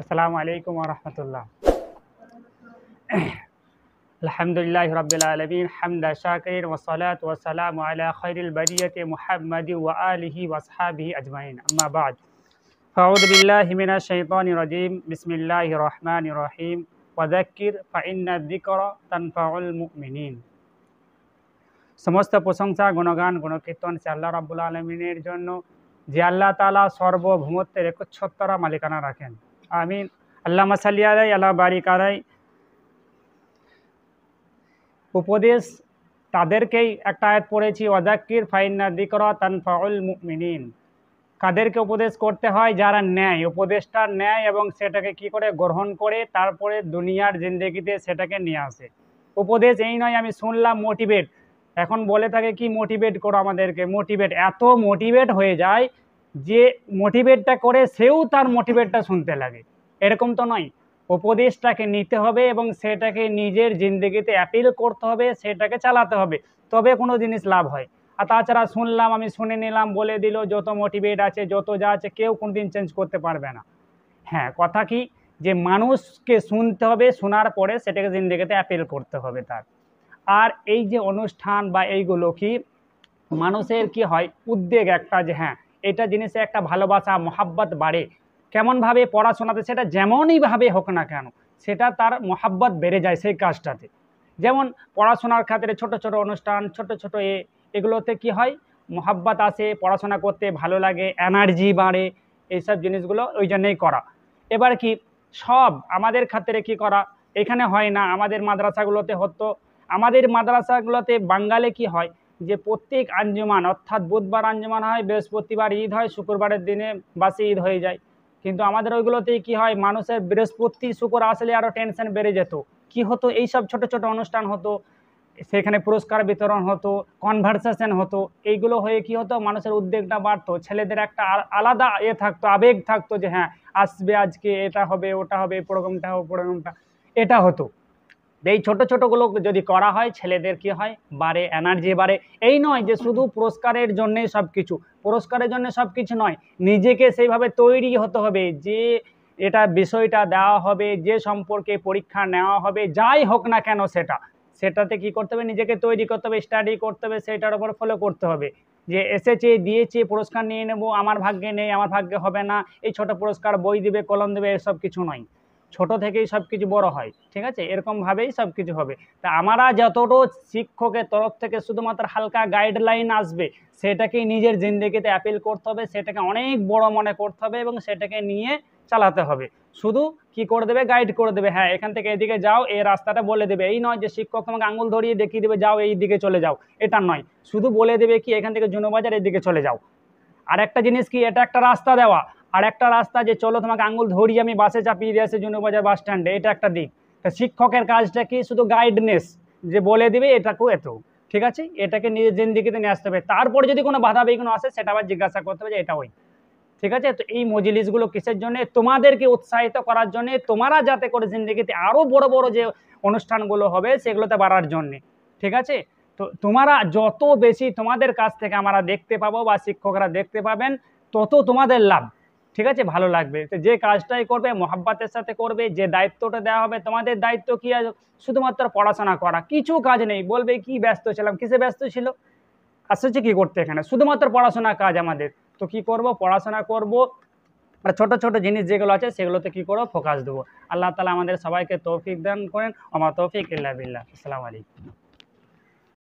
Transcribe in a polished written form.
আসসালামু আলাইকুম ওয়া রাহমাতুল্লাহ। আলহামদুলিল্লাহি রাব্বিল আলামিন হামদা শাকির ওয়া সালাতু ওয়া সালামু আলা খায়রিল বারিয়াতি মুহাম্মাদি ওয়া আলিহি ওয়া আসহাবিহি আজমাইন। আম্মা বা'দ। ফাউযু বিল্লাহি মিনাশ শাইতানির রাজিম। বিসমিল্লাহির রহমানির রহিম। ওয়া যাক্কির ফা ইন্নায যিকরা তানফাউল মুমিনিন। সমস্ত প্রশংসা গুণগান গুণকীর্তন সে আল্লাহ রাব্বুল আলামিনের জন্য, যে আল্লাহ তাআলা সার্বভৌমত্বের একচ্ছত্বরা মালিকানা রাখেন। আমিন। আল্লাহুম্মা সাল্লি আলাইহি আলা বারিক আলাইহি। উপদেশ তাদেরকেই একটা আয়াত পড়েছি, ওয়াযাক্কির ফাইন্না যিকরা তানফাউল মুমিনিন। কাদেরকে উপদেশ করতে হয়? যারা নেয়, উপদেশটা নেয় এবং সেটাকে কি করে গ্রহণ করে তারপরে দুনিয়ার জিন্দেগিতে সেটাকে নিয়ে আসে। উপদেশ এই নয় আমি শুনলাম মোটিভেট, এখন বলে থাকে কি মোটিভেট করো আমাদেরকে, মোটিভেট, এত মোটিভেট হয়ে যায় যে মোটিভেটটা করে সেও তার মোটিভেটটা শুনতে লাগে। এরকম তো নয়, উপদেশটাকে নিতে হবে এবং সেটাকে নিজের জিন্দেগিতে অ্যাপিল করতে হবে, সেটাকে চালাতে হবে, তবে কোনো জিনিস লাভ হয়। আর তাছাড়া শুনলাম, আমি শুনে নিলাম, বলে দিল, যত মোটিভেট আছে যত যা আছে কেউ কোনোদিন চেঞ্জ করতে পারবে না। হ্যাঁ, কথা কি যে মানুষকে শুনতে হবে, শোনার পরে সেটাকে জিন্দেগিতে অ্যাপিল করতে হবে তার। আর এই যে অনুষ্ঠান বা এইগুলো কি মানুষের কি হয় উদ্বেগ একটা, যে হ্যাঁ এটা জিনিসে একটা ভালোবাসা মহাব্বত বাড়ে। কেমনভাবে? পড়াশোনাতে, সেটা যেমনইভাবে হোক না কেন, সেটা তার মহাব্বত বেড়ে যায় সেই কাজটাতে। যেমন পড়াশোনার ক্ষেত্রে ছোট ছোট অনুষ্ঠান, ছোট ছোট এগুলোতে কি হয়, মহাব্বত আসে, পড়াশোনা করতে ভালো লাগে, এনার্জি বাড়ে, এইসব জিনিসগুলো ওই জন্যই করা। এবার কি সব আমাদের ক্ষেত্রে কি করা এখানে হয় না, আমাদের মাদ্রাসাগুলোতে হতো। আমাদের মাদ্রাসাগুলোতে বাঙ্গালে কি হয় যে প্রত্যেক আঞ্জুমান, অর্থাৎ বুধবার আঞ্জুমান হয়, বৃহস্পতিবার ঈদ হয়, শুক্রবারের দিনে বাসি ঈদ হয়ে যায়। কিন্তু আমাদের ওইগুলোতে কি হয়, মানুষের বৃহস্পতি শুক্র আসলে আরও টেনশন বেড়ে যেত। কি হতো, এইসব ছোট ছোট অনুষ্ঠান হতো, সেখানে পুরস্কার বিতরণ হতো, কনভারসেশন হতো। এইগুলো হয়ে কি হতো, মানুষের উদ্বেগটা বাড়তো, ছেলেদের একটা আলাদা থাকতো, আবেগ থাকতো যে হ্যাঁ আসবে আজকে, এটা হবে ওটা হবে, প্রোগ্রামটা হবে প্রোগ্রামটা, এটা হতো। এই ছোট ছোটগুলো যদি করা হয়, ছেলেদের কি হয়, বাড়ে, এনার্জি বাড়ে। এই নয় যে শুধু পুরস্কারের জন্যই সব কিছু, পুরস্কারের জন্য সব কিছু নয়, নিজেকে সেইভাবে তৈরি হতে হবে যে এটা বিষয়টা দেওয়া হবে, যে সম্পর্কে পরীক্ষা নেওয়া হবে, যাই হোক না কেন সেটাতে কি করতে হবে, নিজেকে তৈরি করতে হবে, স্টাডি করতে হবে, সেটার উপর ফলো করতে হবে। যে এসেছে দিয়েছে পুরস্কার নিয়ে নেব, আমার ভাগ্যে নেই, আমার ভাগ্যে হবে না, এই ছোট পুরস্কার বই দিবে কলম দেবে, এসব কিছু নয়। ছোট থেকেই সব কিছু বড় হয়, ঠিক আছে, এরকমভাবেই সব কিছু হবে। তা আমরা যতটুকু শিক্ষকের তরফ থেকে শুধুমাত্র হালকা গাইডলাইন আসবে, সেটাকেই নিজের জিন্দেগিতে অ্যাপিল করতে হবে, সেটাকে অনেক বড় মনে করতে হবে এবং সেটাকে নিয়ে চালাতে হবে। শুধু কি করে দেবে, গাইড করে দেবে, হ্যাঁ এখান থেকে এদিকে যাও, এই রাস্তাটা বলে দেবে। এই নয় যে শিক্ষক তোমাকে আঙুল ধরিয়ে দেখিয়ে দেবে যাও এই দিকে চলে যাও, এটা নয়। শুধু বলে দেবে কি এখান থেকে জুনোবাজার এই দিকে চলে যাও। আর একটা জিনিস কি, এটা একটা রাস্তা দেওয়া, আর একটা রাস্তা যে চলো তোমাকে আঙুল ধরিয়ে আমি বাসে চাপিয়ে দিয়ে আসি জুনোবাজার বাস স্ট্যান্ডে, এটা একটা দিক। তা শিক্ষকের কাজটা কি, শুধু গাইডনেস, যে বলে দিবে এটাকেও এত, ঠিক আছে, এটাকে নিজের জিন্দেগিতে নিয়ে আসতে হবে। তারপরে যদি কোনো বাধা বিঘ্ন আসে সেটা আবার জিজ্ঞাসা করতে হবে যে এটা ওই, ঠিক আছে। তো এই মজলিসগুলো কিসের জন্য, তোমাদেরকে উৎসাহিত করার জন্য, তোমরা যাতে করে জিন্দেগিতে আরো বড় বড় যে অনুষ্ঠানগুলো হবে সেগুলোতে বাড়ার জন্য, ঠিক আছে। তো তোমরা যত বেশি তোমাদের কাছ থেকে আমরা দেখতে পাবো বা শিক্ষকরা দেখতে পাবেন, তত তোমাদের লাভ, ঠিক আছে, ভালো লাগবে। তো যে কাজটাই করবে মহাব্বতের সাথে করবে, যে দায়িত্বটা দেওয়া হবে, তোমাদের দায়িত্ব কি আছে, শুধুমাত্র পড়াশোনা করা, কিছু কাজ নেই। বলবে কি ব্যস্ত ছিলাম, কিসে ব্যস্ত ছিল, আসছে কি করতে, এখানে শুধুমাত্র পড়াশোনা কাজ আমাদের। তো কি করব, পড়াশোনা করব, আর ছোট ছোট জিনিস যেগুলো আছে সেগুলোতে কি করবো, ফোকাস দেবো। আল্লাহ তাআলা আমাদের সবাইকে তৌফিক দান করেন। আমার তৌফিক ইল্লা বিল্লাহ। আসসালামু আলাইকুম।